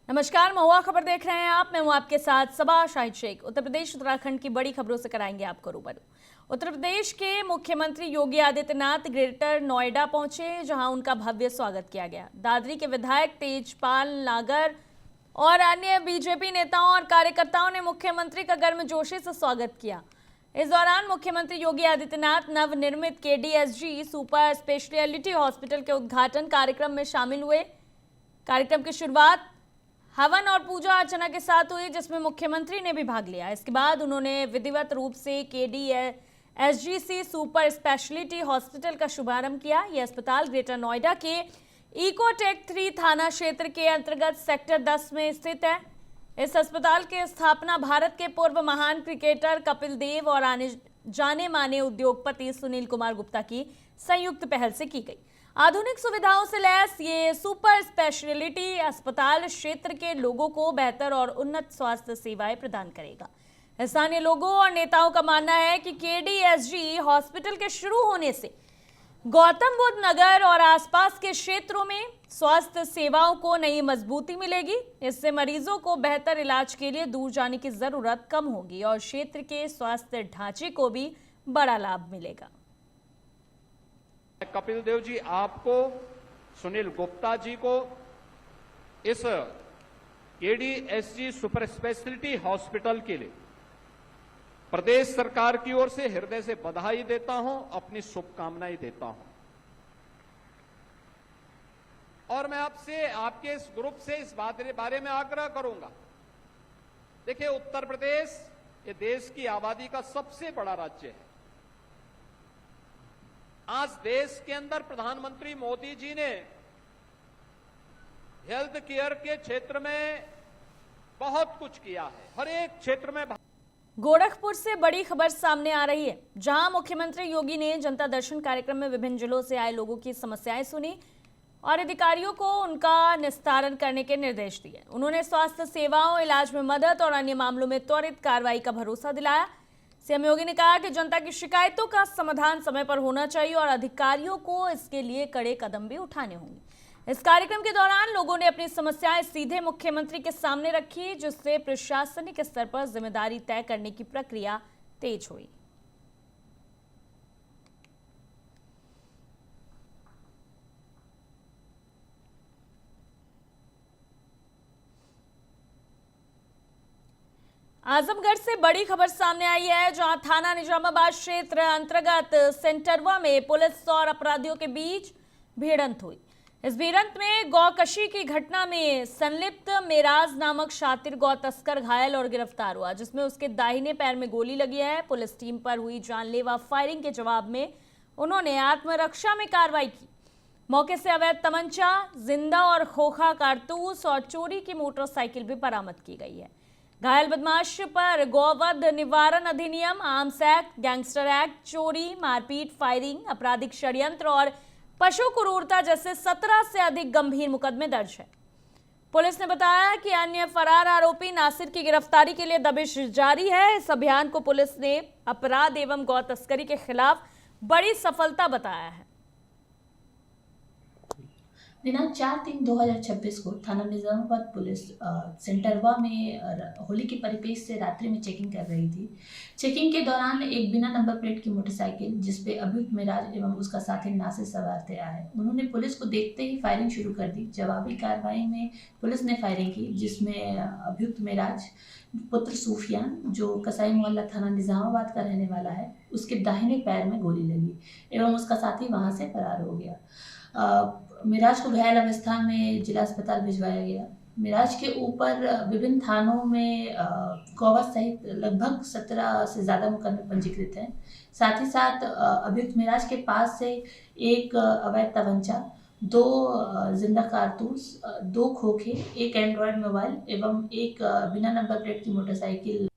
नमस्कार, महुआ खबर देख रहे हैं आप। मैं हूं आपके साथ सबा शाहिद शेख। उत्तर प्रदेश उत्तराखंड की बड़ी खबरों से कराएंगे आपको रूबरू। उत्तर प्रदेश के मुख्यमंत्री योगी आदित्यनाथ ग्रेटर नोएडा पहुंचे, जहां उनका भव्य स्वागत किया गया। दादरी के विधायक तेजपाल नागर और अन्य बीजेपी नेताओं और कार्यकर्ताओं ने मुख्यमंत्री का गर्मजोशी से स्वागत किया। इस दौरान मुख्यमंत्री योगी आदित्यनाथ नवनिर्मित केडीएसजी सुपर स्पेशलिटी हॉस्पिटल के उद्घाटन कार्यक्रम में शामिल हुए। कार्यक्रम की शुरुआत हवन और पूजा अर्चना के साथ हुई, जिसमें मुख्यमंत्री ने भी भाग लिया। इसके बाद उन्होंने विधिवत रूप से केडीएसजीसी सुपर स्पेशलिटी हॉस्पिटल का शुभारंभ किया। यह अस्पताल ग्रेटर नोएडा के इकोटेक 3 थाना क्षेत्र के अंतर्गत सेक्टर 10 में स्थित है। इस अस्पताल की स्थापना भारत के पूर्व महान क्रिकेटर कपिल देव और आने जाने माने उद्योगपति सुनील कुमार गुप्ता की संयुक्त पहल से की गई। आधुनिक सुविधाओं से लैस ये सुपर स्पेशलिटी अस्पताल क्षेत्र के लोगों को बेहतर और उन्नत स्वास्थ्य सेवाएं प्रदान करेगा। स्थानीय लोगों और नेताओं का मानना है कि केडीएसजी हॉस्पिटल के शुरू होने से गौतम बुद्ध नगर और आसपास के क्षेत्रों में स्वास्थ्य सेवाओं को नई मजबूती मिलेगी। इससे मरीजों को बेहतर इलाज के लिए दूर जाने की जरूरत कम होगी और क्षेत्र के स्वास्थ्य ढांचे को भी बड़ा लाभ मिलेगा। कपिल देव जी आपको, सुनील गुप्ता जी को इस केडीएसजी सुपर स्पेशलिटी हॉस्पिटल के लिए प्रदेश सरकार की ओर से हृदय से बधाई देता हूं, अपनी शुभकामनाएं देता हूं। और मैं आपसे, आपके इस ग्रुप से इस बारे में आग्रह करूंगा। देखिए, उत्तर प्रदेश ये देश की आबादी का सबसे बड़ा राज्य है। आज देश के अंदर प्रधानमंत्री मोदी जी ने हेल्थ केयर के क्षेत्र में बहुत कुछ किया है। हर एक क्षेत्र में। गोरखपुर से बड़ी खबर सामने आ रही है, जहां मुख्यमंत्री योगी ने जनता दर्शन कार्यक्रम में विभिन्न जिलों से आए लोगों की समस्याएं सुनी और अधिकारियों को उनका निस्तारण करने के निर्देश दिए। उन्होंने स्वास्थ्य सेवाओं, इलाज में मदद और अन्य मामलों में त्वरित कार्रवाई का भरोसा दिलाया। सीएम योगी ने कहा कि जनता की शिकायतों का समाधान समय पर होना चाहिए और अधिकारियों को इसके लिए कड़े कदम भी उठाने होंगे। इस कार्यक्रम के दौरान लोगों ने अपनी समस्याएं सीधे मुख्यमंत्री के सामने रखी, जिससे प्रशासनिक स्तर पर जिम्मेदारी तय करने की प्रक्रिया तेज हुई। आजमगढ़ से बड़ी खबर सामने आई है, जहां थाना निजामाबाद क्षेत्र अंतर्गत सेंटरवा में पुलिस और अपराधियों के बीच भिड़ंत हुई। इस भिड़ंत में गौकशी की घटना में संलिप्त मेराज नामक शातिर गौ तस्कर घायल और गिरफ्तार हुआ, जिसमें उसके दाहिने पैर में गोली लगी है। पुलिस टीम पर हुई जानलेवा फायरिंग के जवाब में उन्होंने आत्मरक्षा में कार्रवाई की। मौके से अवैध तमंचा, जिंदा और खोखा कारतूस और चोरी की मोटरसाइकिल भी बरामद की गई है। घायल बदमाश पर गौवध निवारण अधिनियम, आर्म्स एक्ट, गैंगस्टर एक्ट, चोरी, मारपीट, फायरिंग, आपराधिक षड्यंत्र और पशु क्रूरता जैसे 17 से अधिक गंभीर मुकदमे दर्ज है। पुलिस ने बताया कि अन्य फरार आरोपी नासिर की गिरफ्तारी के लिए दबिश जारी है। इस अभियान को पुलिस ने अपराध एवं गौ तस्करी के खिलाफ बड़ी सफलता बताया है। दिनांक 4/3/2026 को थाना निजामाबाद पुलिस सेंटरवा में होली के परिपेक्ष से रात्रि में चेकिंग कर रही थी। चेकिंग के दौरान एक बिना नंबर प्लेट की मोटरसाइकिल, जिसपे अभियुक्त मेराज एवं उसका साथी नासिर सवार थे, आए। उन्होंने पुलिस को देखते ही फायरिंग शुरू कर दी। जवाबी कार्रवाई में पुलिस ने फायरिंग की, जिसमें अभियुक्त मेराज पुत्र सूफियान, जो कसाई मोहल्ला थाना निजामाबाद का रहने वाला है, उसके दाहिने पैर में गोली लगी एवं उसका साथी वहां से फरार हो गया। मिराज को घायल अवस्था में जिला अस्पताल भिजवाया गया। मिराज के ऊपर विभिन्न थानों में गौवध सहित लगभग 17 से ज़्यादा मुकदमे पंजीकृत हैं। साथ ही साथ अभियुक्त मिराज के पास से एक अवैध तमंचा, 2 जिंदा कारतूस, 2 खोखे, एक एंड्रॉयड मोबाइल एवं एक बिना नंबर प्लेट की मोटरसाइकिल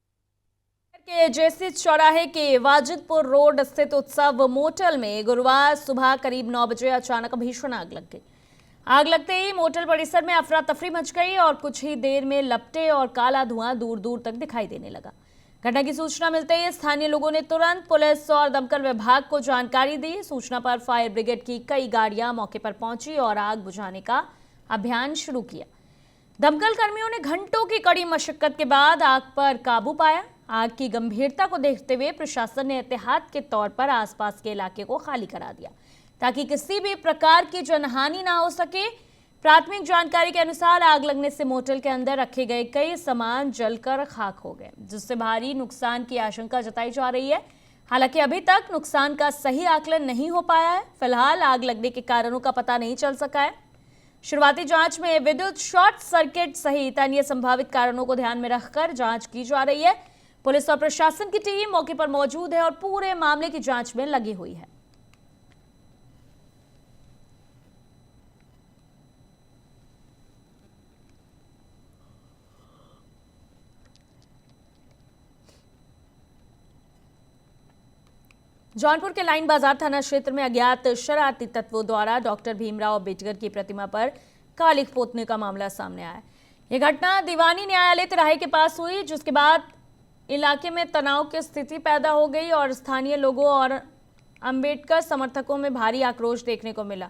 के जेसी चौराहे के वाजिदपुर रोड स्थित उत्सव मोटल में गुरुवार सुबह करीब 9 बजे अचानक भीषण आग लग गई। आग लगते ही मोटल परिसर में अफरा तफरी मच गई और कुछ ही देर में लपटे और काला धुआं दूर दूर तक दिखाई देने लगा। घटना की सूचना मिलते ही स्थानीय लोगों ने तुरंत पुलिस और दमकल विभाग को जानकारी दी। सूचना पर फायर ब्रिगेड की कई गाड़ियां मौके पर पहुंची और आग बुझाने का अभियान शुरू किया। दमकल कर्मियों ने घंटों की कड़ी मशक्कत के बाद आग पर काबू पाया। आग की गंभीरता को देखते हुए प्रशासन ने एहतियात के तौर पर आसपास के इलाके को खाली करा दिया ताकि किसी भी प्रकार की जनहानि ना हो सके। प्राथमिक जानकारी के अनुसार आग लगने से मोटल के अंदर रखे गए कई सामान जलकर खाक हो गए, जिससे भारी नुकसान की आशंका जताई जा रही है। हालांकि अभी तक नुकसान का सही आकलन नहीं हो पाया है। फिलहाल आग लगने के कारणों का पता नहीं चल सका है। शुरुआती जांच में विद्युत शॉर्ट सर्किट सहित अन्य संभावित कारणों को ध्यान में रखकर जांच की जा रही है। पुलिस और प्रशासन की टीम मौके पर मौजूद है और पूरे मामले की जांच में लगी हुई है। जौनपुर के लाइन बाजार थाना क्षेत्र में अज्ञात शरारती तत्वों द्वारा डॉक्टर भीमराव अंबेडकर की प्रतिमा पर कालिख पोतने का मामला सामने आया। यह घटना दीवानी न्यायालय तिराहे के पास हुई, जिसके बाद इलाके में तनाव की स्थिति पैदा हो गई और स्थानीय लोगों और अंबेडकर समर्थकों में भारी आक्रोश देखने को मिला।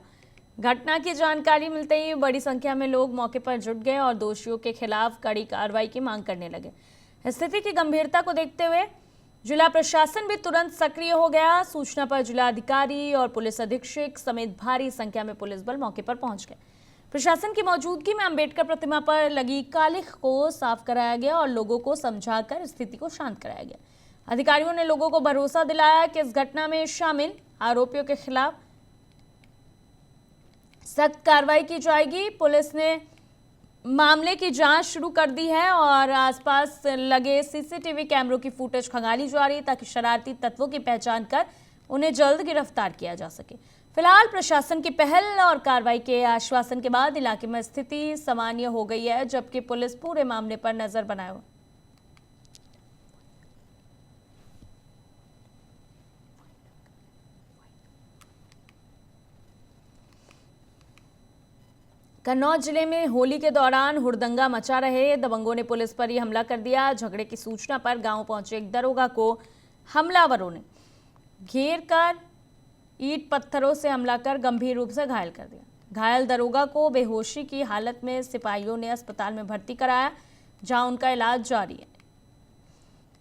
घटना की जानकारी मिलते ही बड़ी संख्या में लोग मौके पर जुट गए और दोषियों के खिलाफ कड़ी कार्रवाई की मांग करने लगे। स्थिति की गंभीरता को देखते हुए जिला प्रशासन भी तुरंत सक्रिय हो गया। सूचना पर जिला अधिकारी और पुलिस अधीक्षक समेत भारी संख्या में पुलिस बल मौके पर पहुंच गए। प्रशासन की मौजूदगी में अंबेडकर प्रतिमा पर लगी कालिख को साफ कराया गया और लोगों को समझाकर स्थिति को शांत कराया गया। अधिकारियों ने लोगों को भरोसा दिलाया कि इस घटना में शामिल आरोपियों के खिलाफ सख्त कार्रवाई की जाएगी। पुलिस ने मामले की जांच शुरू कर दी है और आसपास लगे सीसीटीवी कैमरों की फुटेज खंगाली जा रही है ताकि शरारती तत्वों की पहचान कर उन्हें जल्द गिरफ्तार किया जा सके। फिलहाल प्रशासन की पहल और कार्रवाई के आश्वासन के बाद इलाके में स्थिति सामान्य हो गई है, जबकि पुलिस पूरे मामले पर नजर बनाए हुए। कन्नौज जिले में होली के दौरान हुड़दंगा मचा रहे दबंगों ने पुलिस पर ही हमला कर दिया। झगड़े की सूचना पर गांव पहुंचे एक दरोगा को हमलावरों ने घेर कर ईंट पत्थरों से हमला कर गंभीर रूप से घायल कर दिया। घायल दरोगा को बेहोशी की हालत में सिपाहियों ने अस्पताल में भर्ती कराया, जहां उनका इलाज जारी है।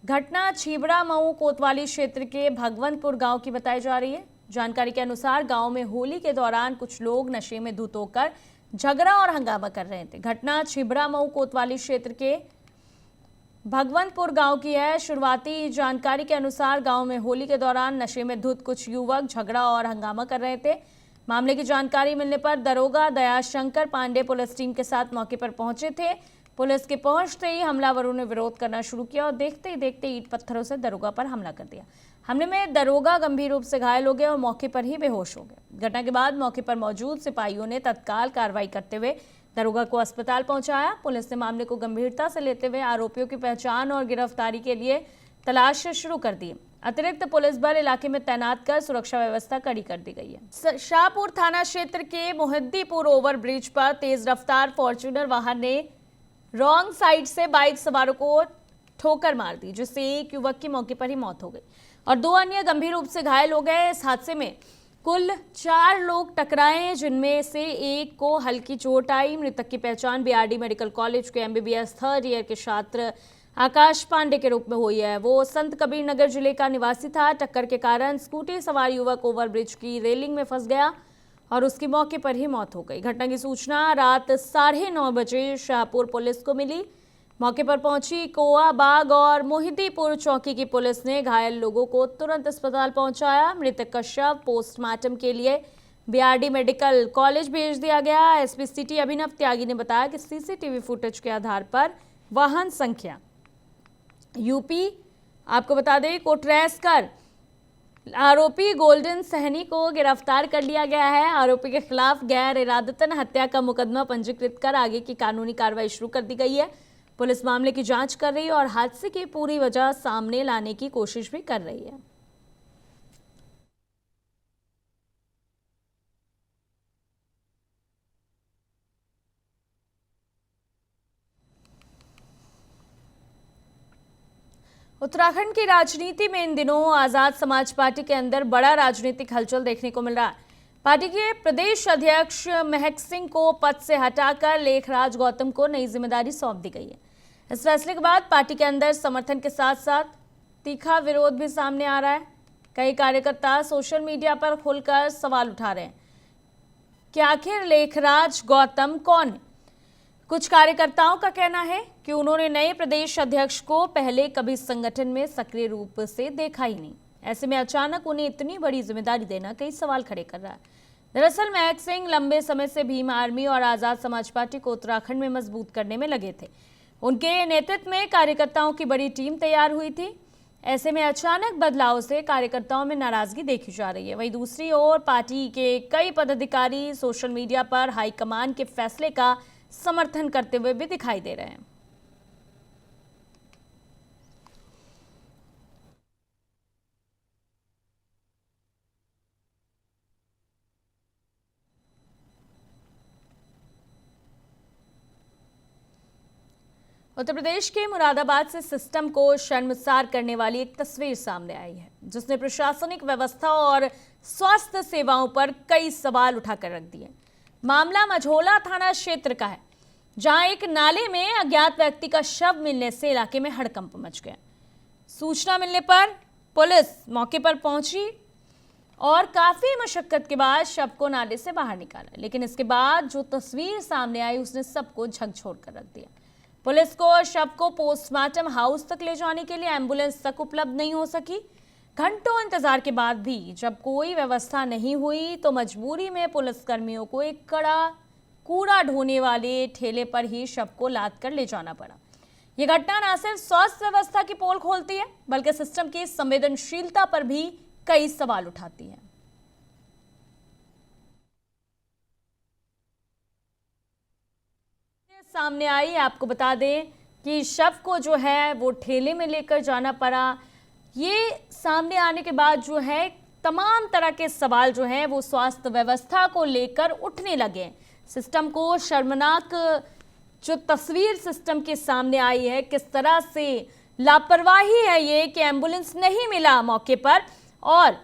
घटना छिबरा मऊ कोतवाली क्षेत्र के भगवंतपुर गांव की बताई जा रही है। जानकारी के अनुसार गांव में होली के दौरान कुछ लोग नशे में धुत होकर झगड़ा और हंगामा कर रहे थे। घटना छिबरा मऊ कोतवाली क्षेत्र के भगवंतपुर गांव की है। शुरुआती जानकारी के अनुसार गांव में होली के दौरान नशे में धुत कुछ युवक झगड़ा और हंगामा कर रहे थे। मामले की जानकारी मिलने पर दरोगा दयाशंकर पांडे पुलिस टीम के साथ मौके पर पहुंचे थे। पुलिस के पहुंचते ही हमलावरों ने विरोध करना शुरू किया और देखते ही देखते ईंट पत्थरों से दरोगा पर हमला कर दिया। हमले में दरोगा गंभीर रूप से घायल हो गए और मौके पर ही बेहोश हो गए। घटना के बाद मौके पर मौजूद सिपाहियों ने तत्काल कार्रवाई करते हुए दरोगा को अस्पताल पहुंचाया। पुलिस ने मामले को गंभीरता से लेते हुए आरोपियों की पहचान और गिरफ्तारी के लिए तलाश शुरू कर दी। अतिरिक्त पुलिस बल इलाके में तैनात कर सुरक्षा व्यवस्था कड़ी कर दी गई है। शाहपुर थाना क्षेत्र के मोहिद्दीपुर ओवरब्रिज पर तेज रफ्तार फॉर्च्यूनर वाहन ने रॉन्ग साइड से बाइक सवारों को ठोकर मार दी, जिससे एक युवक की मौके पर ही मौत हो गई और 2 अन्य गंभीर रूप से घायल हो गए। इस हादसे में कुल 4 लोग टकराए, जिनमें से एक को हल्की चोट आई। मृतक की पहचान बीआरडी मेडिकल कॉलेज के MBBS 3rd ईयर के छात्र आकाश पांडे के रूप में हुई है। वो संत कबीर नगर जिले का निवासी था। टक्कर के कारण स्कूटी सवार युवक ओवरब्रिज की रेलिंग में फंस गया और उसकी मौके पर ही मौत हो गई। घटना की सूचना रात 9:30 बजे शाहपुर पुलिस को मिली। मौके पर पहुंची कोआ बाग और मोहिद्दीपुर चौकी की पुलिस ने घायल लोगों को तुरंत अस्पताल पहुंचाया। मृतक का शव पोस्टमार्टम के लिए बीआरडी मेडिकल कॉलेज भेज दिया गया। एसपी सिटी अभिनव त्यागी ने बताया कि सीसीटीवी फुटेज के आधार पर वाहन संख्या यूपी आपको बता दें को ट्रेस कर आरोपी गोल्डन सहनी को गिरफ्तार कर लिया गया है। आरोपी के खिलाफ गैर इरादतन हत्या का मुकदमा पंजीकृत कर आगे की कानूनी कार्रवाई शुरू कर दी गई है। पुलिस मामले की जांच कर रही है और हादसे की पूरी वजह सामने लाने की कोशिश भी कर रही है। उत्तराखंड की राजनीति में इन दिनों आजाद समाज पार्टी के अंदर बड़ा राजनीतिक हलचल देखने को मिल रहा है। पार्टी के प्रदेश अध्यक्ष महक सिंह को पद से हटाकर लेखराज गौतम को नई जिम्मेदारी सौंप दी गई है। इस फैसले के बाद पार्टी के अंदर समर्थन के साथ साथ तीखा विरोध भी सामने आ रहा है। कई कार्यकर्ता सोशल मीडिया पर खुलकर सवाल उठा रहे हैं कि आखिर लेखराज गौतम कौन है। कुछ कार्यकर्ताओं का कहना है कि उन्होंने नए प्रदेश अध्यक्ष को पहले कभी संगठन में सक्रिय रूप से देखा ही नहीं। ऐसे में अचानक उन्हें इतनी बड़ी जिम्मेदारी देना कई सवाल खड़े कर रहा है। दरअसल महक सिंह लंबे समय से भीम आर्मी और आजाद समाज पार्टी को उत्तराखंड में मजबूत करने में लगे थे। उनके नेतृत्व में कार्यकर्ताओं की बड़ी टीम तैयार हुई थी। ऐसे में अचानक बदलाव से कार्यकर्ताओं में नाराजगी देखी जा रही है। वहीं दूसरी ओर पार्टी के कई पदाधिकारी सोशल मीडिया पर हाईकमान के फैसले का समर्थन करते हुए भी दिखाई दे रहे हैं। उत्तर प्रदेश के मुरादाबाद से सिस्टम को शर्मसार करने वाली एक तस्वीर सामने आई है, जिसने प्रशासनिक व्यवस्था और स्वास्थ्य सेवाओं पर कई सवाल उठाकर रख दिए। मामला मझोला थाना क्षेत्र का है, जहां एक नाले में अज्ञात व्यक्ति का शव मिलने से इलाके में हड़कंप मच गया। सूचना मिलने पर पुलिस मौके पर पहुंची और काफी मशक्कत के बाद शव को नाले से बाहर निकाला, लेकिन इसके बाद जो तस्वीर सामने आई उसने सबको झकझोर कर रख दिया। पुलिस को शव को पोस्टमार्टम हाउस तक ले जाने के लिए एम्बुलेंस तक उपलब्ध नहीं हो सकी। घंटों इंतजार के बाद भी जब कोई व्यवस्था नहीं हुई तो मजबूरी में पुलिसकर्मियों को एक कूड़ा ढोने वाले ठेले पर ही शव को लाद कर ले जाना पड़ा। ये घटना न सिर्फ स्वास्थ्य व्यवस्था की पोल खोलती है, बल्कि सिस्टम की संवेदनशीलता पर भी कई सवाल उठाती है। सामने आई, आपको बता दें कि शव को जो है वो ठेले में लेकर जाना पड़ा। ये सामने आने के बाद जो है तमाम तरह के सवाल जो हैं वो स्वास्थ्य व्यवस्था को लेकर उठने लगे। सिस्टम को शर्मनाक जो तस्वीर सिस्टम के सामने आई है, किस तरह से लापरवाही है ये कि एम्बुलेंस नहीं मिला मौके पर और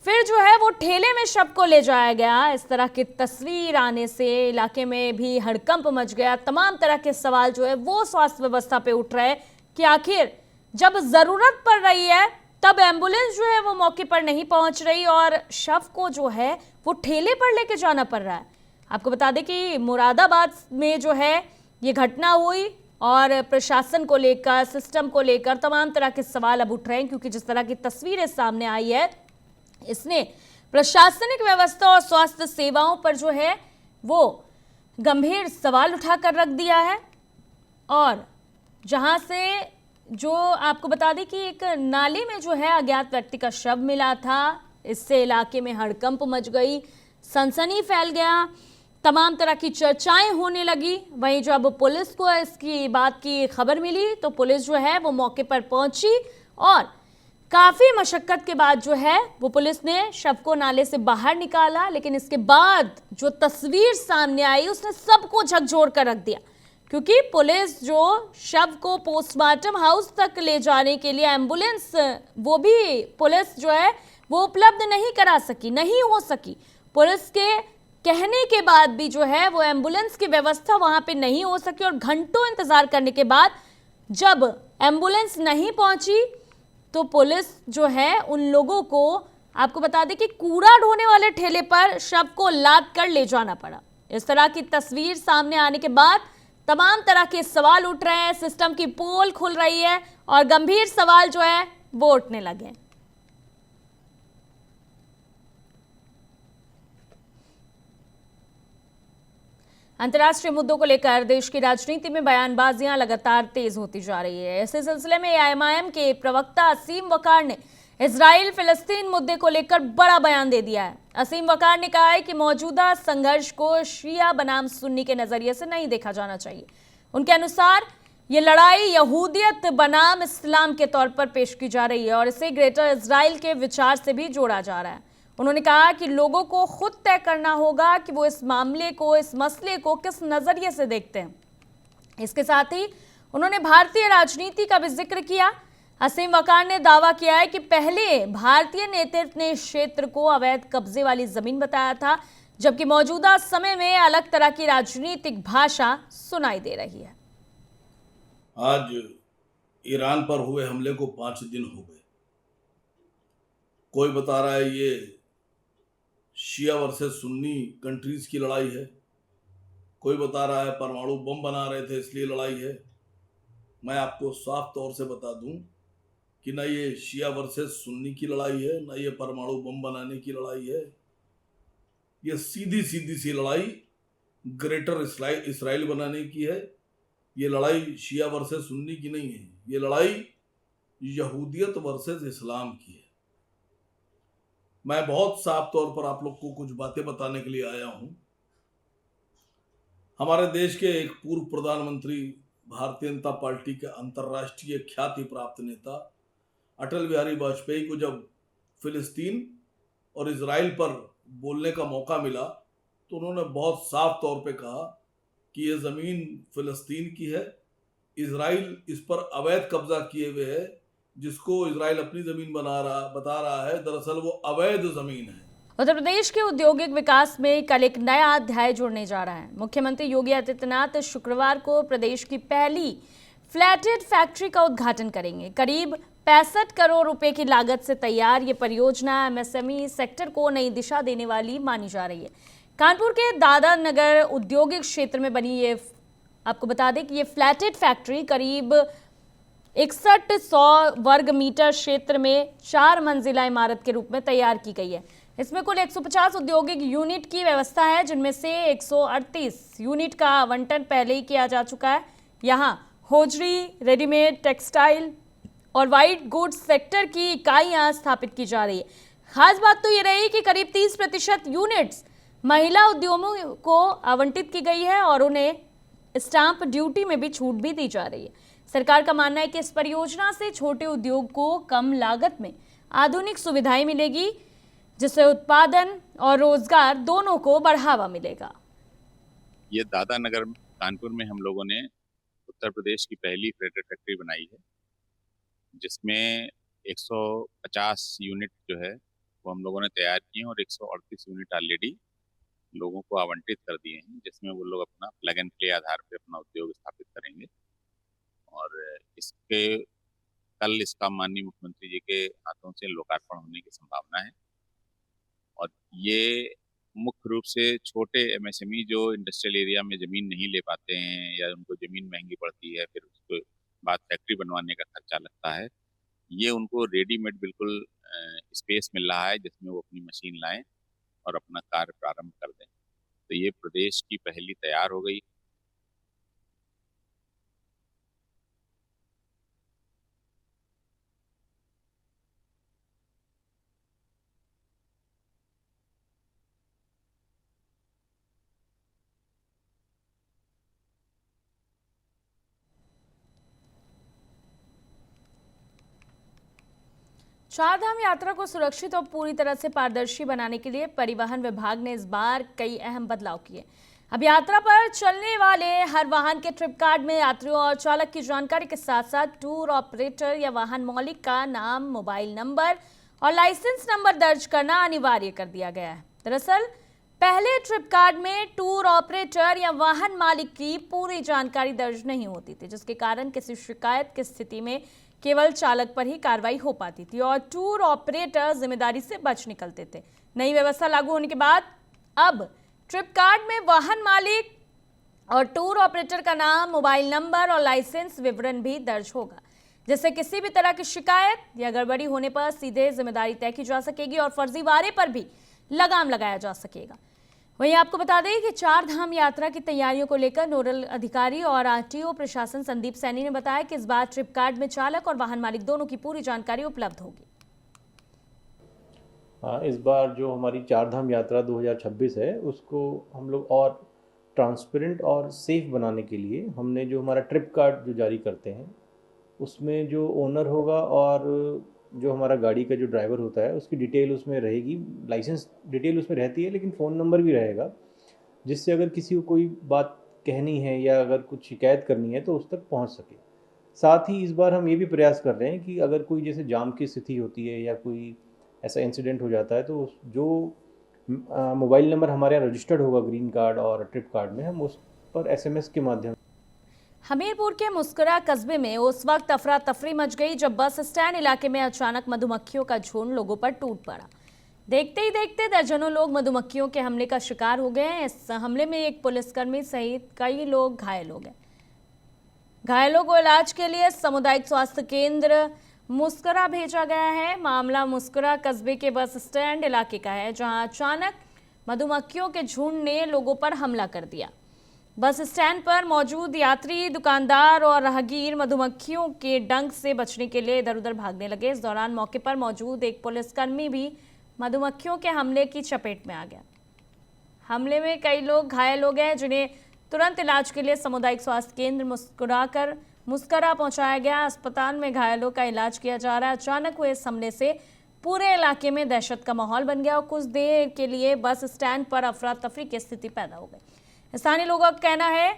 फिर जो है वो ठेले में शव को ले जाया गया। इस तरह की तस्वीर आने से इलाके में भी हड़कंप मच गया। तमाम तरह के सवाल जो है वो स्वास्थ्य व्यवस्था पे उठ रहे हैं कि आखिर जब जरूरत पड़ रही है तब एम्बुलेंस जो है वो मौके पर नहीं पहुंच रही और शव को जो है वो ठेले पर लेके जाना पड़ रहा है। आपको बता दें कि मुरादाबाद में जो है ये घटना हुई और प्रशासन को लेकर, सिस्टम को लेकर तमाम तरह के सवाल अब उठ रहे हैं, क्योंकि जिस तरह की तस्वीरें सामने आई है इसने प्रशासनिक व्यवस्था और स्वास्थ्य सेवाओं पर जो है वो गंभीर सवाल उठाकर रख दिया है। और जहां से जो आपको बता दें कि एक नाले में जो है अज्ञात व्यक्ति का शव मिला था, इससे इलाके में हड़कंप मच गई, सनसनी फैल गया, तमाम तरह की चर्चाएं होने लगी। वहीं जब पुलिस को इसकी बात की खबर मिली तो पुलिस जो है वो मौके पर पहुंची और काफी मशक्कत के बाद जो है वो पुलिस ने शव को नाले से बाहर निकाला, लेकिन इसके बाद जो तस्वीर सामने आई उसने सबको झकझोर कर रख दिया, क्योंकि पुलिस जो शव को पोस्टमार्टम हाउस तक ले जाने के लिए एम्बुलेंस वो भी पुलिस जो है वो उपलब्ध नहीं करा सकी, नहीं हो सकी। पुलिस के कहने के बाद भी जो है वो एम्बुलेंस की व्यवस्था वहां पे नहीं हो सकी और घंटों इंतजार करने के बाद जब एम्बुलेंस नहीं पहुंची तो पुलिस जो है उन लोगों को, आपको बता दें कि कूड़ा ढोने वाले ठेले पर शव को लाद कर ले जाना पड़ा। इस तरह की तस्वीर सामने आने के बाद तमाम तरह के सवाल उठ रहे हैं, सिस्टम की पोल खुल रही है और गंभीर सवाल जो है वो उठने लगे। अंतर्राष्ट्रीय मुद्दों को लेकर देश की राजनीति में बयानबाजियां लगातार तेज होती जा रही है। इसी सिलसिले में एएमआईएम के प्रवक्ता असीम वकार ने इजराइल फिलिस्तीन मुद्दे को लेकर बड़ा बयान दे दिया है। असीम वकार ने कहा है कि मौजूदा संघर्ष को शिया बनाम सुन्नी के नजरिए से नहीं देखा जाना चाहिए। उनके अनुसार ये लड़ाई यहूदियत बनाम इस्लाम के तौर पर पेश की जा रही है और इसे ग्रेटर इजराइल के विचार से भी जोड़ा जा रहा है। उन्होंने कहा कि लोगों को खुद तय करना होगा कि वो इस मामले को, इस मसले को किस नजरिए से देखते हैं। इसके साथ ही उन्होंने भारतीय राजनीति का भी जिक्र किया। असीम वकार ने दावा किया है कि पहले भारतीय नेतृत्व ने इस क्षेत्र को अवैध कब्जे वाली जमीन बताया था, जबकि मौजूदा समय में अलग तरह की राजनीतिक भाषा सुनाई दे रही है। आज ईरान पर हुए हमले को 5 दिन हो गए। कोई बता रहा है ये शिया वर्सेस सुन्नी कंट्रीज की लड़ाई है, कोई बता रहा है परमाणु बम बना रहे थे इसलिए लड़ाई है। मैं आपको साफ तौर से बता दूं कि ना ये शिया वर्सेस सुन्नी की लड़ाई है, ना ये परमाणु बम बनाने की लड़ाई है। ये सीधी सीधी सी लड़ाई ग्रेटर इसराइल बनाने की है। ये लड़ाई शिया वर्सेस सुन्नी की नहीं है, ये लड़ाई यहूदियत वर्सेस इस्लाम की है। मैं बहुत साफ तौर पर आप लोग को कुछ बातें बताने के लिए आया हूं। हमारे देश के एक पूर्व प्रधानमंत्री, भारतीय जनता पार्टी के अंतर्राष्ट्रीय ख्याति प्राप्त नेता अटल बिहारी वाजपेयी को जब फिलिस्तीन और इजराइल पर बोलने का मौका मिला तो उन्होंने बहुत साफ तौर पे कहा कि ये ज़मीन फिलिस्तीन की है, इजराइल इस पर अवैध कब्जा किए हुए है। जिसको इजराइल अपनी ज़मीन बता रहा है, दरअसल वो अवैध ज़मीन है। उत्तर प्रदेश के औद्योगिक विकास में कल एक नया अध्याय जुड़ने जा रहा है। मुख्यमंत्री योगी आदित्यनाथ शुक्रवार को प्रदेश की पहली फ्लैटेड फैक्ट्री का उद्घाटन करेंगे। करीब 65 करोड़ रुपए की लागत से तैयार ये परियोजना एमएसएमई सेक्टर को नई दिशा देने वाली मानी जा रही है। कानपुर के दादर नगर औद्योगिक क्षेत्र में बनी ये, आपको बता दें कि ये फ्लैटेड फैक्ट्री करीब 6100 वर्ग मीटर क्षेत्र में 4 मंजिला इमारत के रूप में तैयार की गई है। इसमें कुल 150 औद्योगिक यूनिट की व्यवस्था है, जिनमें से 138 यूनिट का आवंटन पहले ही किया जा चुका है। यहाँ होजरी, रेडीमेड, टेक्सटाइल और व्हाइट गुड्स सेक्टर की इकाइयाँ स्थापित की जा रही है। खास बात तो ये रही कि करीब 30% यूनिट्स महिला उद्यमियों को आवंटित की गई है और उन्हें स्टाम्प ड्यूटी में भी छूट भी दी जा रही है। सरकार का मानना है कि इस परियोजना से छोटे उद्योग को कम लागत में आधुनिक सुविधाएं मिलेगी, जिससे उत्पादन और रोजगार दोनों को बढ़ावा मिलेगा। ये दादा नगर कानपुर में हम लोगों ने उत्तर प्रदेश की पहली फ्लैटेड फैक्ट्री बनाई है, जिसमें 150 यूनिट जो है वो हम लोगों ने तैयार किए हैं और 138 यूनिट ऑलरेडी लोगों को आवंटित कर दिए हैं, जिसमें वो लोग अपना प्लग एंड प्ले आधार पर अपना उद्योग स्थापित करेंगे। और इसके कल इसका माननीय मुख्यमंत्री जी के हाथों से लोकार्पण होने की संभावना है। और ये मुख्य रूप से छोटे एमएसएमई जो इंडस्ट्रियल एरिया में ज़मीन नहीं ले पाते हैं या उनको ज़मीन महंगी पड़ती है, फिर उसके बाद फैक्ट्री बनवाने का खर्चा लगता है, ये उनको रेडीमेड बिल्कुल स्पेस मिल रहा है जिसमें वो अपनी मशीन लाएं और अपना कार्य प्रारंभ कर दें। तो ये प्रदेश की पहली तैयार हो गई। चारधाम यात्रा को सुरक्षित और पूरी तरह से पारदर्शी बनाने के लिए परिवहन विभाग ने इस बार कई अहम बदलाव किए। अब यात्रा पर चलने वाले हर वाहन के ट्रिप कार्ड में यात्रियों और चालक की जानकारी के साथ साथ टूर ऑपरेटर या वाहन मालिक का नाम, मोबाइल नंबर और लाइसेंस नंबर दर्ज करना अनिवार्य कर दिया गया है। दरअसल पहले ट्रिप कार्ड में टूर ऑपरेटर या वाहन मालिक की पूरी जानकारी दर्ज नहीं होती थी, जिसके कारण किसी शिकायत की स्थिति में केवल चालक पर ही कार्रवाई हो पाती थी और टूर ऑपरेटर जिम्मेदारी से बच निकलते थे। नई व्यवस्था लागू होने के बाद अब ट्रिप कार्ड में वाहन मालिक और टूर ऑपरेटर का नाम, मोबाइल नंबर और लाइसेंस विवरण भी दर्ज होगा, जिससे किसी भी तरह की शिकायत या गड़बड़ी होने पर सीधे जिम्मेदारी तय की जा सकेगी और फर्जीवाड़े पर भी लगाम लगाया जा सकेगा। वहीं आपको बता दें कि चारधाम यात्रा की तैयारियों को लेकर नोडल अधिकारी और आरटीओ प्रशासन संदीप सैनी ने बताया कि इस बार ट्रिप कार्ड में चालक और वाहन मालिक दोनों की पूरी जानकारी उपलब्ध होगी। इस बार जो हमारी चारधाम यात्रा 2026 है, उसको हम लोग और ट्रांसपेरेंट और सेफ बनाने के लिए हमने जो हमारा ट्रिप कार्ड जो जारी करते हैं, उसमें जो ओनर होगा और जो हमारा गाड़ी का जो ड्राइवर होता है उसकी डिटेल उसमें रहेगी, लाइसेंस डिटेल उसमें रहती है, लेकिन फ़ोन नंबर भी रहेगा, जिससे अगर किसी को कोई बात कहनी है या अगर कुछ शिकायत करनी है तो उस तक पहुंच सके। साथ ही इस बार हम ये भी प्रयास कर रहे हैं कि अगर कोई जैसे जाम की स्थिति होती है या कोई ऐसा इंसिडेंट हो जाता है तो जो मोबाइल नंबर हमारे यहाँ रजिस्टर्ड होगा ग्रीन कार्ड और ट्रिप कार्ड में, हम उस पर एसएमएस के माध्यम। हमीरपुर के मुस्कुरा कस्बे में उस वक्त अफरा तफरी मच गई जब बस स्टैंड इलाके में अचानक मधुमक्खियों का झुंड लोगों पर टूट पड़ा। देखते ही देखते दर्जनों लोग मधुमक्खियों के हमले का शिकार हो गए। इस हमले में एक पुलिसकर्मी सहित कई लोग घायल हो गए। घायलों को इलाज के लिए सामुदायिक स्वास्थ्य केंद्र मुस्कुरा भेजा गया है। मामला मुस्कुरा कस्बे के बस स्टैंड इलाके का है, जहां अचानक मधुमक्खियों के झुंड ने लोगों पर हमला कर दिया। बस स्टैंड पर मौजूद यात्री, दुकानदार और राहगीर मधुमक्खियों के डंक से बचने के लिए इधर उधर भागने लगे। इस दौरान मौके पर मौजूद एक पुलिसकर्मी भी मधुमक्खियों के हमले की चपेट में आ गया। हमले में कई लोग घायल हो गए, जिन्हें तुरंत इलाज के लिए सामुदायिक स्वास्थ्य केंद्र मुस्कुरा पहुंचाया गया। अस्पताल में घायलों का इलाज किया जा रहा है। अचानक हुए इस हमले से पूरे इलाके में दहशत का माहौल बन गया और कुछ देर के लिए बस स्टैंड पर अफरा तफरी की स्थिति पैदा हो गई। स्थानीय लोगों का कहना है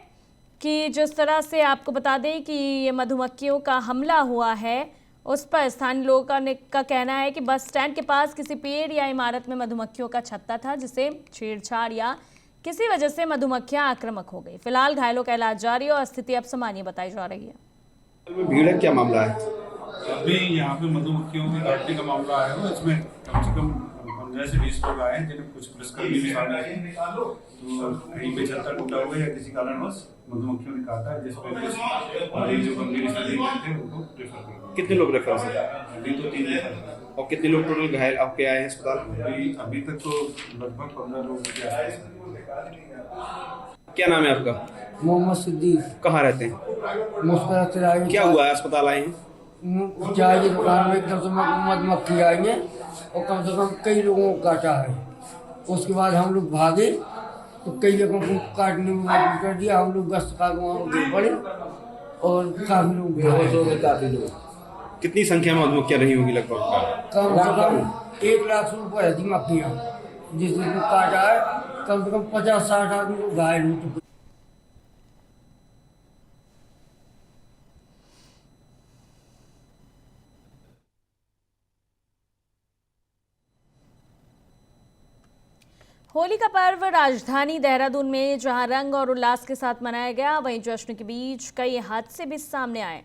कि जिस तरह से आपको बता दें कि ये मधुमक्खियों का हमला हुआ है, उस पर स्थानीय लोगों का कहना है कि बस स्टैंड के पास किसी पेड़ या इमारत में मधुमक्खियों का छत्ता था, जिसे छेड़छाड़ या किसी वजह से मधुमक्खियां आक्रामक हो गई। फिलहाल घायलों का इलाज जारी है और स्थिति अब सामान्य बताई जा रही है। भीड़ है, क्या मामला है? अभी यहाँ पे मधुमक्खियों की काटने का मामला आया हुआ, इसमें कम से कम 15 से 20 लोग आए हैं, जिन्हें कुछ पुलिसकर्मी भी शामिल हैं। तो कहीं पे छत्ता टूटा हुआ या किसी कारणवश मधुमक्खियों ने काटा है, जिसमें कुछ मरीज जो गंभीर स्थिति में थे उनको रेफर कर दिया। कितने लोग रेफर से? अभी तो 3 रेफर। और कितने लोग टोटल घायल आपके आए हैं अस्पताल? अभी तक तो लगभग 15 लोग के आसपास हैं। क्या नाम है आपका? मोहम्मद सिद्दीक। कहाँ रहते हैं? मुस्कुरा चलाएंगे। क्या हुआ है, अस्पताल आए हैं? चाय की दुकान में एकदम से मधुमक्खी आई है और कम से कम कई लोगों को काटा है। उसके बाद हम लोग भागे तो कई लोगों को काटने में मजबूर कर दिया। हम लोग गश्त का गिर पड़े और काफी लोग बेहोश हो गए। काफी लोग, कितनी संख्या में मधुमक्खियां रही होंगी लगभग? कम से कम 1 लाख से ऊपर है मक्खियाँ जिसने काटा है। कम से कम 50-60 आदमी लोग घायल हो चुके। होली का पर्व राजधानी देहरादून में जहां रंग और उल्लास के साथ मनाया गया, वहीं जश्न के बीच कई हादसे भी सामने आए।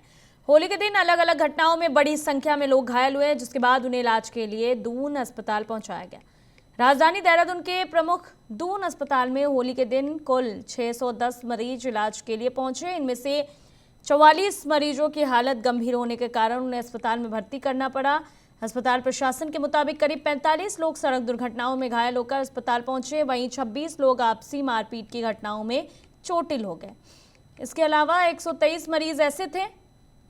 होली के दिन अलग अलग घटनाओं में बड़ी संख्या में लोग घायल हुए, जिसके बाद उन्हें इलाज के लिए दून अस्पताल पहुंचाया गया। राजधानी देहरादून के प्रमुख दून अस्पताल में होली के दिन कुल 610 मरीज इलाज के लिए पहुंचे। इनमें से 44 मरीजों की हालत गंभीर होने के कारण उन्हें अस्पताल में भर्ती करना पड़ा। अस्पताल प्रशासन के मुताबिक करीब 45 लोग सड़क दुर्घटनाओं में घायल होकर अस्पताल पहुंचे, वहीं 26 लोग आपसी मारपीट की घटनाओं में चोटिल हो गए। इसके अलावा 123 मरीज ऐसे थे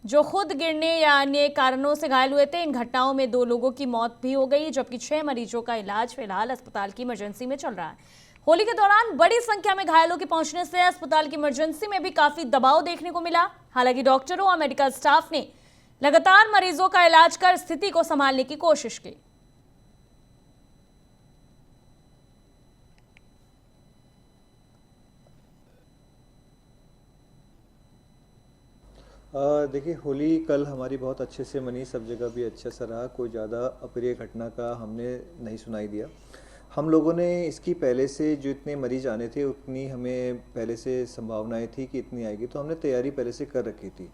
जो खुद गिरने या अन्य कारणों से घायल हुए थे। इन घटनाओं में 2 लोगों की मौत भी हो गई, जबकि 6 मरीजों का इलाज फिलहाल अस्पताल की इमरजेंसी में चल रहा है। होली के दौरान बड़ी संख्या में घायलों के पहुंचने से अस्पताल की इमरजेंसी में भी काफी दबाव देखने को मिला। हालांकि डॉक्टरों और मेडिकल स्टाफ ने लगातार मरीजों का इलाज कर स्थिति को संभालने की कोशिश की। देखिए, होली कल हमारी बहुत अच्छे से मनी, सब जगह भी अच्छा सा रहा। कोई ज़्यादा अप्रिय घटना का हमने नहीं सुनाई दिया। हम लोगों ने इसकी पहले से जो इतने मरीज आने थे उतनी हमें पहले से संभावनाएं थी कि इतनी आएगी, तो हमने तैयारी पहले से कर रखी थी।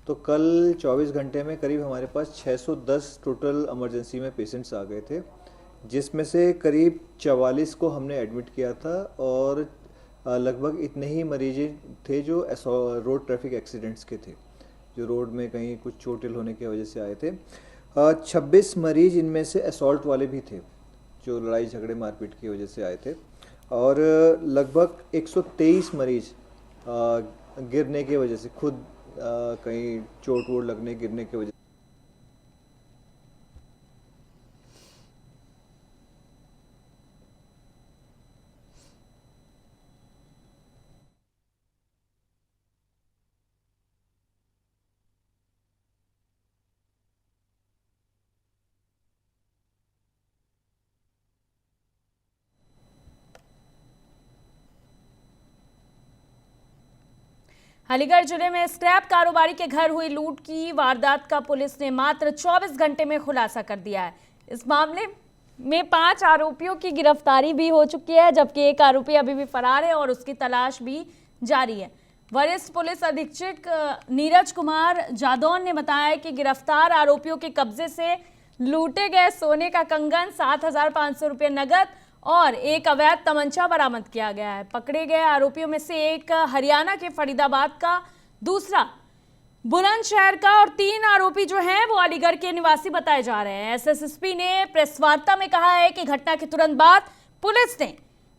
तो कल 24 घंटे में करीब हमारे पास 610 टोटल इमरजेंसी में पेशेंट्स आ गए थे, जिसमें से करीब 44 को हमने एडमिट किया था और लगभग इतने ही मरीज थे जो रोड ट्रैफिक एक्सीडेंट्स के थे, जो रोड में कहीं कुछ चोटिल होने की वजह से आए थे। 26 मरीज इनमें से असॉल्ट वाले भी थे, जो लड़ाई झगड़े मारपीट की वजह से आए थे, और लगभग 123 मरीज गिरने की वजह से, खुद कहीं चोट वोट लगने गिरने की वजह। अलीगढ़ जिले में स्क्रैप कारोबारी के घर हुई लूट की वारदात का पुलिस ने मात्र 24 घंटे में खुलासा कर दिया है। इस मामले में 5 आरोपियों की गिरफ्तारी भी हो चुकी है, जबकि एक आरोपी अभी भी फरार है और उसकी तलाश भी जारी है। वरिष्ठ पुलिस अधीक्षक नीरज कुमार जादौन ने बताया कि गिरफ्तार आरोपियों के कब्जे से लूटे गए सोने का कंगन, 7,500 रुपये नगद और एक अवैध तमंचा बरामद किया गया है। पकड़े गए आरोपियों में से एक हरियाणा के फरीदाबाद का, दूसरा बुलंदशहर का और 3 आरोपी जो हैं वो अलीगढ़ के निवासी बताए जा रहे हैं। एसएसपी ने प्रेस वार्ता में कहा है कि घटना के तुरंत बाद पुलिस ने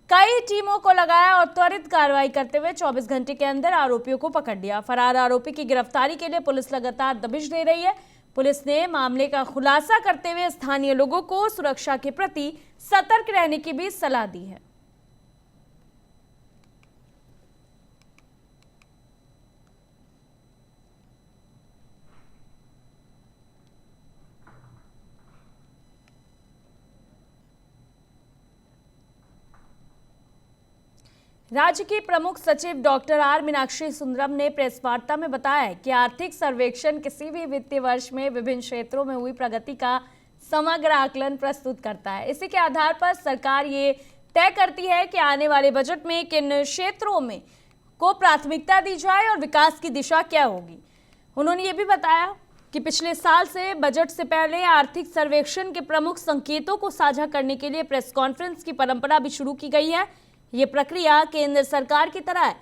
कई टीमों को लगाया और त्वरित कार्रवाई करते हुए 24 घंटे के अंदर आरोपियों को पकड़ लिया। फरार आरोपी की गिरफ्तारी के लिए पुलिस लगातार दबिश दे रही है। पुलिस ने मामले का खुलासा करते हुए स्थानीय लोगों को सुरक्षा के प्रति सतर्क रहने की भी सलाह दी है। राज्य की प्रमुख सचिव डॉक्टर आर मीनाक्षी सुंदरम ने प्रेस वार्ता में बताया कि आर्थिक सर्वेक्षण किसी भी वित्तीय वर्ष में विभिन्न क्षेत्रों में हुई प्रगति का समग्र आकलन प्रस्तुत करता है। इसी के आधार पर सरकार ये तय करती है कि आने वाले बजट में किन क्षेत्रों में को प्राथमिकता दी जाए और विकास की दिशा क्या होगी। उन्होंने ये भी बताया कि पिछले साल से बजट से पहले आर्थिक सर्वेक्षण के प्रमुख संकेतों को साझा करने के लिए प्रेस कॉन्फ्रेंस की परंपरा भी शुरू की गई है। ये प्रक्रिया केंद्र सरकार की तरह है,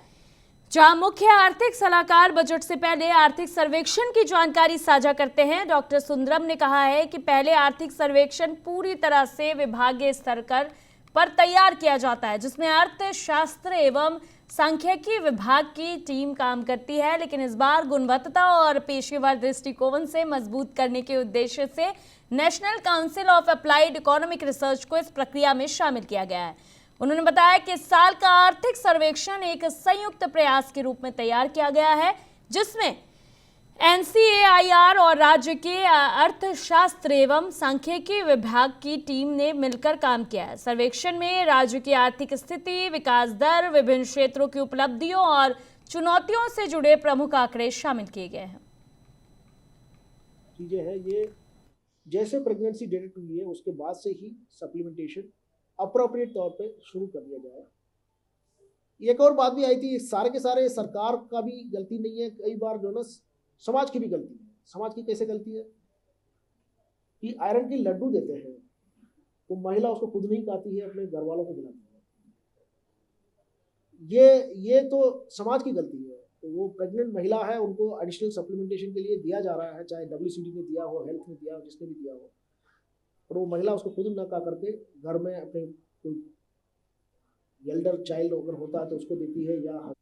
जहां मुख्य आर्थिक सलाहकार बजट से पहले आर्थिक सर्वेक्षण की जानकारी साझा करते हैं। डॉक्टर सुंदरम ने कहा है कि पहले आर्थिक सर्वेक्षण पूरी तरह से विभागीय स्तर पर तैयार किया जाता है, जिसमें अर्थशास्त्र एवं सांख्यिकी विभाग की टीम काम करती है, लेकिन इस बार गुणवत्ता और पेशेवर दृष्टिकोण से मजबूत करने के उद्देश्य से national council of applied economic research को इस प्रक्रिया में शामिल किया गया है। उन्होंने बताया कि इस साल का आर्थिक सर्वेक्षण एक संयुक्त प्रयास के रूप में तैयार किया गया है, जिसमें NCAIR और राज्य के अर्थशास्त्र एवं सांख्यिकी विभाग की टीम ने मिलकर काम किया है। सर्वेक्षण में राज्य की आर्थिक स्थिति, विकास दर, विभिन्न क्षेत्रों की उपलब्धियों और चुनौतियों से जुड़े प्रमुख आंकड़े शामिल किए गए हैं। चीजें हैं ये, जैसे प्रेगनेंसी डिटेक्ट हुई है उसके बाद से ही सप्लीमेंटेशन अप्रोप्रिएट तौर पे शुरू कर दिया जाए। एक और बात भी आई थी, सारे के सारे सरकार का भी गलती नहीं है, कई बार जो ना समाज की भी गलती है। समाज की कैसे गलती है कि आयरन की लड्डू देते हैं तो महिला उसको खुद नहीं खाती है, अपने घर वालों को खिलाती है। ये तो समाज की गलती है। तो वो प्रेग्नेंट महिला है, उनको एडिशनल सप्लीमेंटेशन के लिए दिया जा रहा है, चाहे WCD ने दिया हो, हेल्थ ने दिया हो, जिसने भी दिया हो, और वो महिला उसको खुद न खा करके घर में अपने कोई एल्डर चाइल्ड अगर होता है तो उसको देती है या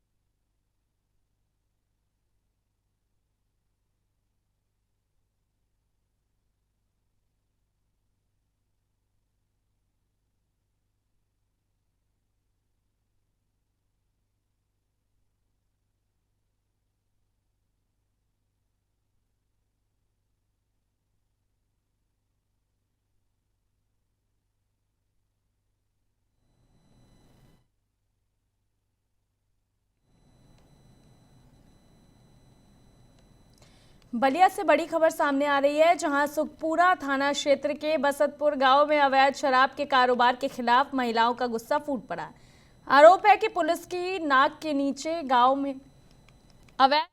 बलिया से बड़ी खबर सामने आ रही है, जहां सुखपुरा थाना क्षेत्र के बसतपुर गांव में अवैध शराब के कारोबार के खिलाफ महिलाओं का गुस्सा फूट पड़ा है। आरोप है कि पुलिस की नाक के नीचे गांव में अवैध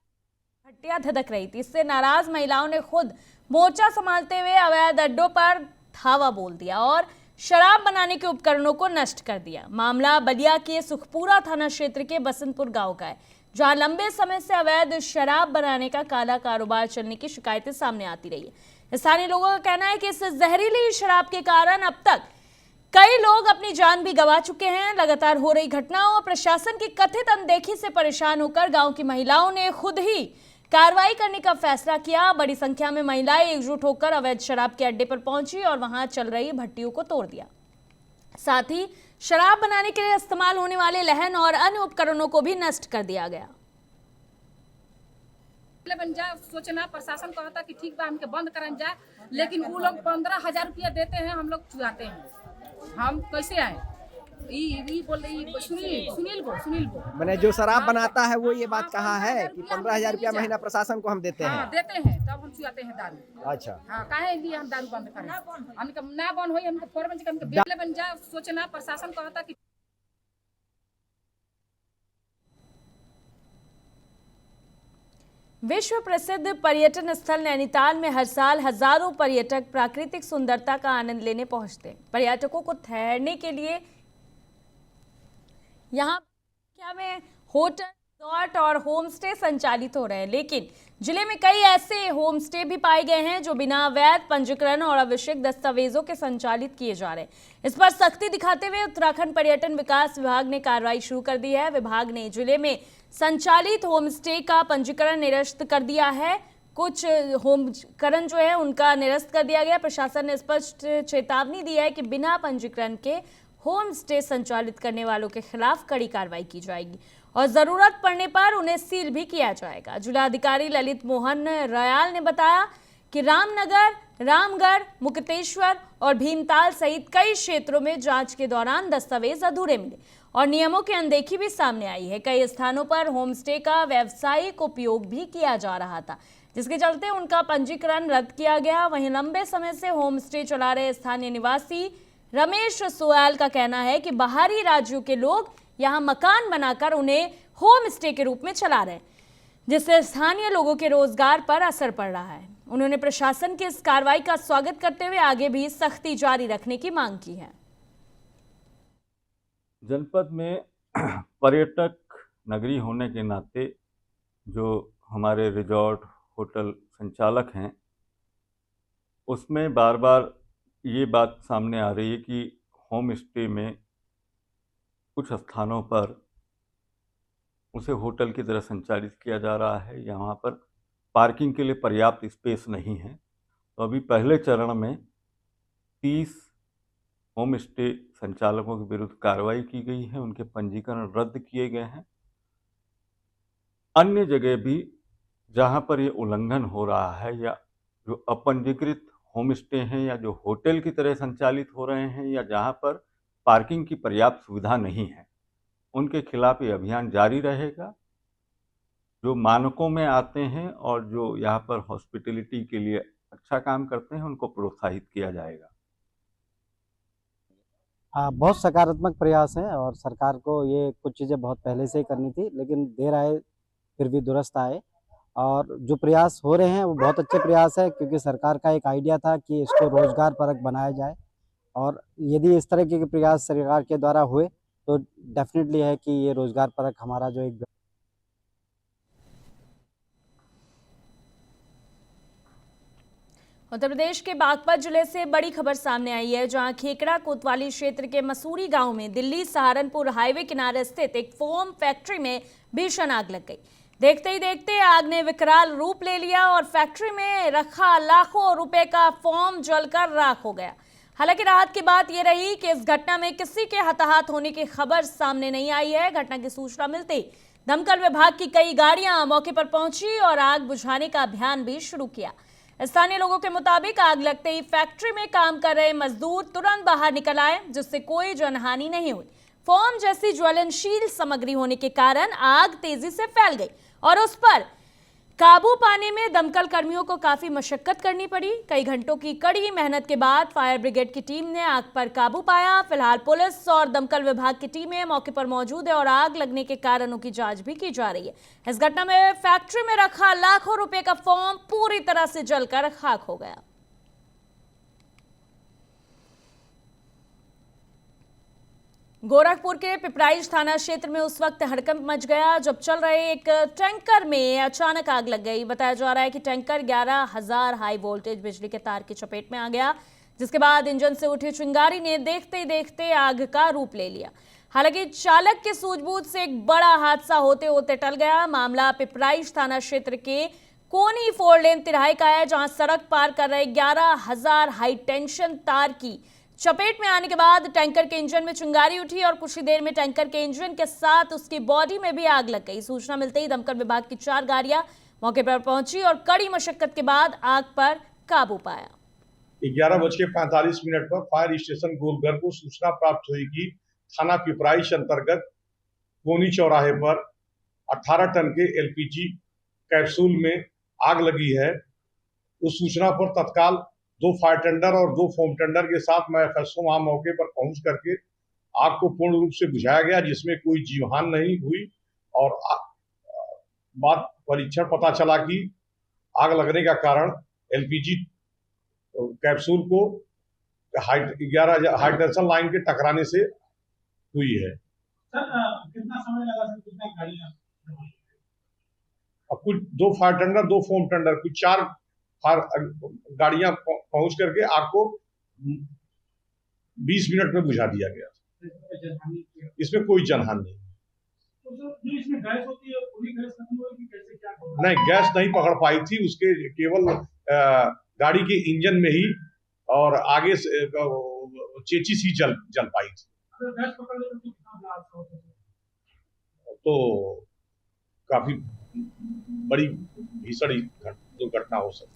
भट्टियां धधक रही थी। इससे नाराज महिलाओं ने खुद मोर्चा संभालते हुए अवैध अड्डों पर धावा बोल दिया और शराब बनाने के उपकरणों को नष्ट कर दिया। मामला बलिया के सुखपुरा थाना क्षेत्र के बसंतपुर गांव का है, जहां लंबे समय से अवैध शराब बनाने का काला कारोबार चलने की शिकायतें सामने आती रही है। स्थानीय लोगों का कहना है कि इस जहरीली शराब के कारण अब तक कई लोग अपनी जान भी गंवा चुके हैं। लगातार हो रही घटनाओं और प्रशासन की कथित अनदेखी से परेशान होकर गांव की महिलाओं ने खुद ही कार्रवाई करने का फैसला किया। बड़ी संख्या में महिलाएं एकजुट होकर अवैध शराब के अड्डे पर पहुंची और वहां चल रही भट्टियों को तोड़ दिया। साथ ही शराब बनाने के लिए इस्तेमाल होने वाले लहन और अन्य उपकरणों को भी नष्ट कर दिया गया। बन जाए सोचना, प्रशासन कहता कि ठीक बा हमके बंद करन जाए, लेकिन वो लोग 15,000 रुपया देते हैं, हम लोग चुराते हैं। हम कैसे आए? ये बोल रही सुनील को मैंने जो शराब बनाता है वो ये बात कहा है कि 15,000 रुपया महीना प्रशासन को हम देते हाँ हैं। देते हैं, तब हम चुआते हैं दारू। अच्छा, हाँ, काहे लिए हम दारू बंद करें? हमके ना बंद होई, हमके फॉर्म से हमके बेले बन जा, सोचना प्रशासन कहता कि विश्व प्रसिद्ध पर्यटन स्थल नैनीताल में हर साल हजारों पर्यटक प्राकृतिक सुंदरता का आनंद लेने पहुंचते हैं। पर्यटकों को ठहरने के लिए यहाँ क्या में होटल, रिजॉर्ट और होम स्टे संचालित हो रहे हैं, लेकिन जिले में कई ऐसे होम स्टे भी पाए गए हैं जो बिना वैध पंजीकरण और आवश्यक दस्तावेजों के संचालित किए जा रहे हैं। इस पर सख्ती दिखाते हुए उत्तराखंड पर्यटन विकास विभाग ने कार्रवाई शुरू कर दी है। विभाग ने जिले में संचालित होम स्टे का पंजीकरण निरस्त कर दिया है। कुछ होमकरण जो है उनका निरस्त कर दिया गया। प्रशासन ने स्पष्ट चेतावनी दी है कि बिना पंजीकरण के होम स्टे संचालित करने वालों के खिलाफ कड़ी कार्रवाई की जाएगी और जरूरत पड़ने पर उन्हें सील भी किया जाएगा। जिलाधिकारी ललित मोहन रयाल ने बताया कि रामनगर, रामगढ़, मुक्तेश्वर और भीमताल सहित कई क्षेत्रों में जांच के दौरान दस्तावेज अधूरे मिले और नियमों की अनदेखी भी सामने आई है। कई स्थानों पर होम स्टे का व्यावसायिक उपयोग भी किया जा रहा था, जिसके चलते उनका पंजीकरण रद्द किया गया। वहीं लंबे समय से होम स्टे चला रहे स्थानीय निवासी रमेश सोयाल का कहना है कि बाहरी राज्यों के लोग यहाँ मकान बनाकर उन्हें होम स्टे के रूप में चला रहे हैं, जिससे स्थानीय लोगों के रोजगार पर असर पड़ रहा है। उन्होंने प्रशासन की इस कार्रवाई का स्वागत करते हुए आगे भी सख्ती जारी रखने की मांग की है। जनपद में पर्यटक नगरी होने के नाते जो हमारे रिजॉर्ट, होटल संचालक हैं, उसमें बार बार ये बात सामने आ रही है कि होम स्टे में कुछ स्थानों पर उसे होटल की तरह संचालित किया जा रहा है। यहाँ पर पार्किंग के लिए पर्याप्त स्पेस नहीं है। तो अभी पहले चरण में 30 होम स्टे संचालकों के विरुद्ध कार्रवाई की गई है, उनके पंजीकरण रद्द किए गए हैं। अन्य जगह भी जहाँ पर ये उल्लंघन हो रहा है या जो अपंजीकृत होम स्टे हैं या जो होटल की तरह संचालित हो रहे हैं या जहाँ पर पार्किंग की पर्याप्त सुविधा नहीं है, उनके खिलाफ ये अभियान जारी रहेगा। जो मानकों में आते हैं और जो यहाँ पर हॉस्पिटैलिटी के लिए अच्छा काम करते हैं, उनको प्रोत्साहित किया जाएगा। बहुत सकारात्मक प्रयास है और सरकार को ये कुछ चीज़ें बहुत पहले से ही करनी थी, लेकिन देर आए फिर भी दुरुस्त आए। और जो प्रयास हो रहे हैं वो बहुत अच्छे प्रयास है, क्योंकि सरकार का एक आइडिया था कि इसको रोजगार परक बनाया जाए और यदि इस तरह के प्रयास सरकार के द्वारा हुए तो डेफिनेटली है कि ये रोजगार परक हमारा जो एक उत्तर प्रदेश के बागपत जिले से बड़ी खबर सामने आई है, जहां खेकड़ा कोतवाली क्षेत्र के मसूरी गांव में दिल्ली सहारनपुर हाईवे किनारे स्थित एक फोम फैक्ट्री में भीषण आग लग गई। देखते ही देखते आग ने विकराल रूप ले लिया और फैक्ट्री में रखा लाखों रुपए का फोम जलकर राख हो गया। हालांकि राहत की बात यह रही कि इस घटना में किसी के हताहत होने की खबर सामने नहीं आई है। घटना की सूचना मिलते ही दमकल विभाग की कई गाड़ियां मौके पर पहुंची और आग बुझाने का अभियान भी शुरू किया। स्थानीय लोगों के मुताबिक आग लगते ही फैक्ट्री में काम कर रहे मजदूर तुरंत बाहर निकल आए, जिससे कोई जनहानि नहीं हुई। फोम जैसी ज्वलनशील सामग्री होने के कारण आग तेजी से फैल गई और उस पर काबू पाने में दमकल कर्मियों को काफी मशक्कत करनी पड़ी। कई घंटों की कड़ी मेहनत के बाद फायर ब्रिगेड की टीम ने आग पर काबू पाया। फिलहाल पुलिस और दमकल विभाग की टीमें मौके पर मौजूद है और आग लगने के कारणों की जांच भी की जा रही है। इस घटना में फैक्ट्री में रखा लाखों रुपए का फोम पूरी तरह से जलकर खाक हो गया। गोरखपुर के पिपराइच थाना क्षेत्र में उस वक्त हड़कंप मच गया जब चल रहे एक टैंकर में अचानक आग लग गई। बताया जा रहा है कि टैंकर 11,000 हाई वोल्टेज बिजली के तार की चपेट में आ गया, जिसके बाद इंजन से उठी चिंगारी ने देखते ही देखते आग का रूप ले लिया। हालांकि चालक की सूझबूझ से एक बड़ा हादसा होते होते टल गया। मामला पिपराइच थाना क्षेत्र के कोनी 4 लेन तिराहे का है, जहां सड़क पार कर रहे 11,000 हाई टेंशन तार की चपेट में आने के बाद टैंकर के इंजन में चिंगारी उठी और कुछ ही देर में टैंकर के इंजन के साथ उसकी बॉडी में भी आग लग गई। सूचना मिलते ही दमकल विभाग की 4 गाड़ियां मौके पर पहुंची और कड़ी मशक्कत के बाद आग पर काबू पाया। 11:45 पर फायर स्टेशन गोलघर को सूचना प्राप्त हुई कि थाना पिपराइच अंतर्गत कोनी चौराहे पर 18 टन के एलपीजी कैप्सूल में आग लगी है। उस सूचना पर तत्काल 2 फायर टेंडर और 2 फोम टेंडर के साथ मैं FSO वहां मौके पर पहुंच करके आग को पूर्ण रूप से बुझाया गया, जिसमें कोई जीवहानि नहीं हुई। और बाद परीक्षण पता चला कि आग लगने का कारण एलपीजी कैप्सूल को 11 हाई टेंशन लाइन के टकराने से हुई है। कितना समय लगा सर, कितनी गाड़ियां? अब कुछ 2 फायर टेंडर 2 फोम टेंडर कुछ 4 गाड़ियां पहुंच करके आग को 20 मिनट में बुझा दिया गया। इसमें कोई जनहानि नहीं। जो इसमें गैस होती है पूरी गैस खत्म होगी कैसे, क्या? नहीं, गैस नहीं पकड़ पाई थी, उसके केवल गाड़ी के इंजन में ही और आगे से चेचिस ही जल पाई थी। गैस पकड़ ले तो कितना ब्लास्ट होता है? तो काफी बड़ी भीषण दुर्घटना हो सकती।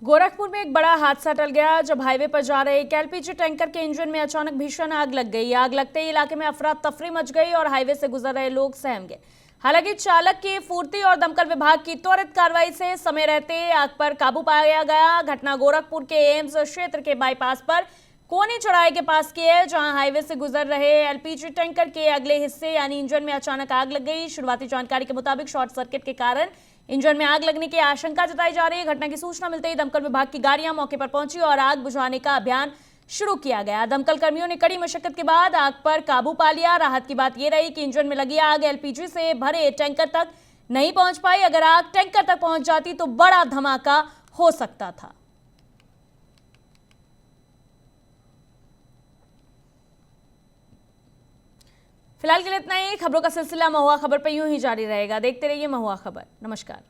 गोरखपुर में एक बड़ा हादसा टल गया जब हाईवे पर जा रहे एक एलपीजी टैंकर के इंजन में अचानक भीषण आग लग गई। आग लगते ही इलाके में अफरा तफरी मच गई और हाईवे से गुजर रहे लोग सहम गए। हालांकि चालक की फुर्ती और दमकल विभाग की त्वरित कार्रवाई से समय रहते आग पर काबू पाया गया। घटना गोरखपुर के एम्स क्षेत्र के बाईपास पर कोनी चौराहे के पास की है, जहां हाईवे से गुजर रहे एलपीजी टैंकर के अगले हिस्से यानी इंजन में अचानक आग लग गई। शुरुआती जानकारी के मुताबिक शॉर्ट सर्किट के कारण इंजन में आग लगने की आशंका जताई जा रही है। घटना की सूचना मिलते ही दमकल विभाग की गाड़ियां मौके पर पहुंची और आग बुझाने का अभियान शुरू किया गया। दमकल कर्मियों ने कड़ी मशक्कत के बाद आग पर काबू पा लिया। राहत की बात यह रही कि इंजन में लगी आग एलपीजी से भरे टैंकर तक नहीं पहुंच पाई। अगर आग टैंकर तक पहुंच जाती तो बड़ा धमाका हो सकता था। फिलहाल के लिए इतना ही। खबरों का सिलसिला महुआ खबर पर यूं ही जारी रहेगा। देखते रहिए महुआ खबर। नमस्कार।